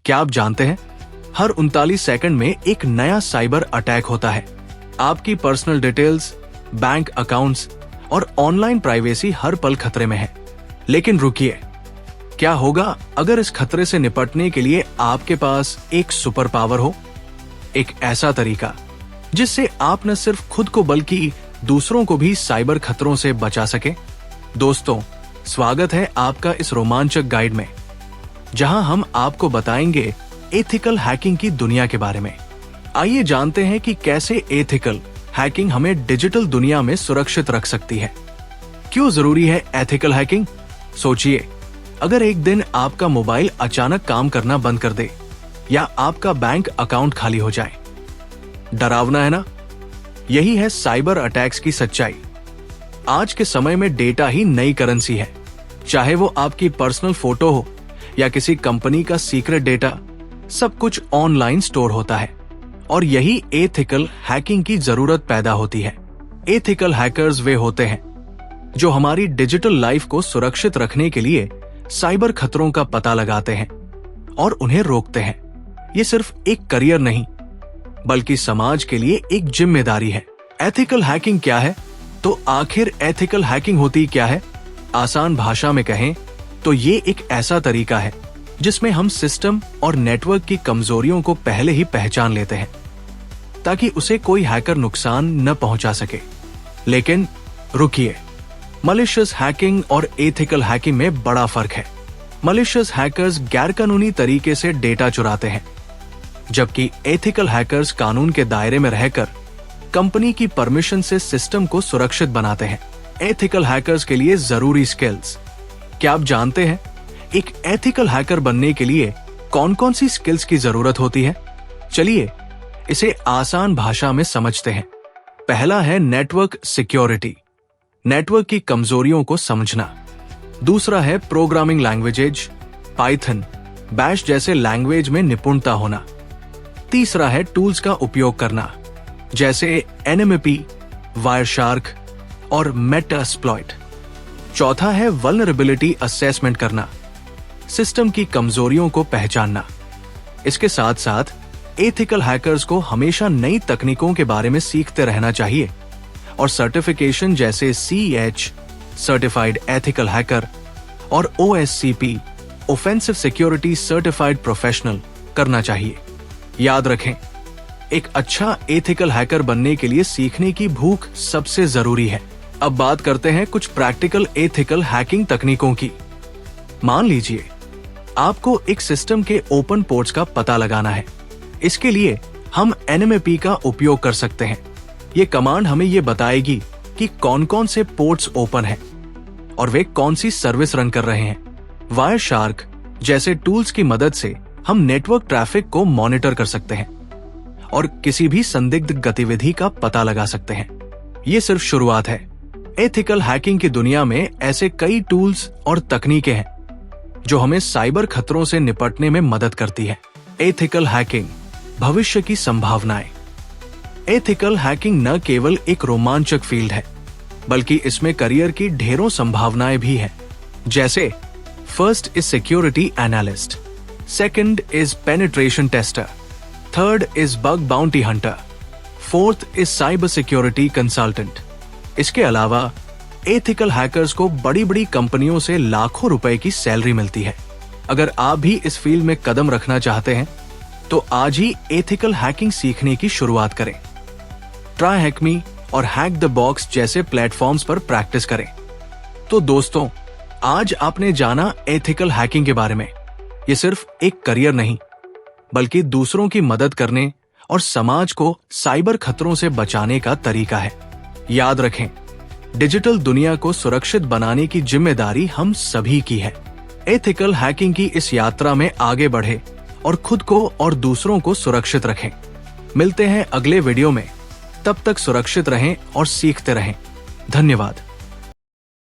क्या आप जानते हैं, हर 39 सेकंड में एक नया साइबर अटैक होता है। आपकी पर्सनल डिटेल्स, बैंक अकाउंट्स और ऑनलाइन प्राइवेसी हर पल खतरे में है। लेकिन रुकिए, क्या होगा अगर इस खतरे से निपटने के लिए आपके पास एक सुपर पावर हो, एक ऐसा तरीका जिससे आप न सिर्फ खुद को बल्कि दूसरों को भी साइबर खतरों से बचा सके। दोस्तों, स्वागत है आपका इस रोमांचक गाइड में, जहां हम आपको बताएंगे एथिकल हैकिंग की दुनिया के बारे में। आइए जानते हैं कि कैसे एथिकल हैकिंग हमें डिजिटल दुनिया में सुरक्षित रख सकती है। क्यों जरूरी है एथिकल हैकिंग? सोचिए, अगर एक दिन आपका मोबाइल अचानक काम करना बंद कर दे या आपका बैंक अकाउंट खाली हो जाए, डरावना है ना? यही है साइबर अटैक्स की सच्चाई। आज के समय में डेटा ही नई करेंसी है। चाहे वो आपकी पर्सनल फोटो हो या किसी कंपनी का सीक्रेट डेटा, सब कुछ ऑनलाइन स्टोर होता है और यही एथिकल हैकिंग की जरूरत पैदा होती है। एथिकल हैकर्स वे होते हैं जो हमारी डिजिटल लाइफ को सुरक्षित रखने के लिए साइबर खतरों का पता लगाते हैं और उन्हें रोकते हैं। ये सिर्फ एक करियर नहीं, बल्कि समाज के लिए एक जिम्मेदारी है। एथिकल हैकिंग क्या है? तो आखिर एथिकल हैकिंग होती क्या है? आसान भाषा में कहें तो ये एक ऐसा तरीका है जिसमें हम सिस्टम और नेटवर्क की कमजोरियों को पहले ही पहचान लेते हैं ताकि उसे कोई हैकर नुकसान न पहुंचा सके। लेकिन रुकिए, मलिशियस हैकिंग और एथिकल हैकिंग में बड़ा फर्क है। मलिशियस हैकर्स गैरकानूनी तरीके से डेटा चुराते हैं, जबकि एथिकल हैकर्स कानून के दायरे में रहकर कंपनी की परमिशन से सिस्टम को सुरक्षित बनाते हैं। एथिकल हैकर्स के लिए जरूरी स्किल्स। क्या आप जानते हैं एक एथिकल हैकर बनने के लिए कौन कौन सी स्किल्स की जरूरत होती है? चलिए इसे आसान भाषा में समझते हैं। पहला है नेटवर्क सिक्योरिटी, नेटवर्क की कमजोरियों को समझना। दूसरा है प्रोग्रामिंग लैंग्वेजेज, पाइथन, बैश जैसे लैंग्वेज में निपुणता होना। तीसरा है टूल्स का उपयोग करना, जैसे NMP, वायरशार्क और मेटास्प्लॉइट। चौथा है वल्नरेबिलिटी असेसमेंट करना, सिस्टम की कमजोरियों को पहचानना। इसके साथ साथ एथिकल हैकर्स को हमेशा नई तकनीकों के बारे में सीखते रहना चाहिए और सर्टिफिकेशन जैसे CH सर्टिफाइड एथिकल हैकर और OSCP offensive security certified professional करना चाहिए। याद रखें, एक अच्छा एथिकल हैकर बनने के लिए सीखने की भूख सबसे जरूरी है। अब बात करते हैं कुछ प्रैक्टिकल एथिकल हैकिंग तकनीकों की। मान लीजिए आपको एक सिस्टम के ओपन पोर्ट्स का पता लगाना है। इसके लिए हम NMP का उपयोग कर सकते हैं। ये कमांड हमें ये बताएगी कि कौन कौन से पोर्ट्स ओपन हैं और वे कौन सी सर्विस रन कर रहे हैं। वायरशार्क जैसे टूल्स की मदद से हम नेटवर्क ट्रैफिक को मॉनिटर कर सकते हैं और किसी भी संदिग्ध गतिविधि का पता लगा सकते हैं। ये सिर्फ शुरुआत है। एथिकल हैकिंग की दुनिया में ऐसे कई टूल्स और तकनीकें हैं जो हमें साइबर खतरों से निपटने में मदद करती है। एथिकल हैकिंग, भविष्य की संभावनाएं। एथिकल हैकिंग न केवल एक रोमांचक फील्ड है, बल्कि इसमें करियर की ढेरों संभावनाएं भी हैं। जैसे first is security analyst, second is penetration tester, third is bug bounty Hunter, fourth is cyber security consultant. इसके अलावा एथिकल हैकर्स को बड़ी बड़ी कंपनियों से लाखों रुपए की सैलरी मिलती है। अगर आप भी इस फील्ड में कदम रखना चाहते हैं तो आज ही एथिकल हैकिंग सीखने की शुरुआत करें। ट्राई हैक मी और हैक द बॉक्स जैसे प्लेटफॉर्म्स पर प्रैक्टिस करें। तो दोस्तों, आज आपने जाना एथिकल हैकिंग के बारे में। ये सिर्फ एक करियर नहीं, बल्कि दूसरों की मदद करने और समाज को साइबर खतरों से बचाने का तरीका है। याद रखें, डिजिटल दुनिया को सुरक्षित बनाने की जिम्मेदारी हम सभी की है। एथिकल हैकिंग की इस यात्रा में आगे बढ़े और खुद को और दूसरों को सुरक्षित रखें। मिलते हैं अगले वीडियो में। तब तक सुरक्षित रहें और सीखते रहें। धन्यवाद।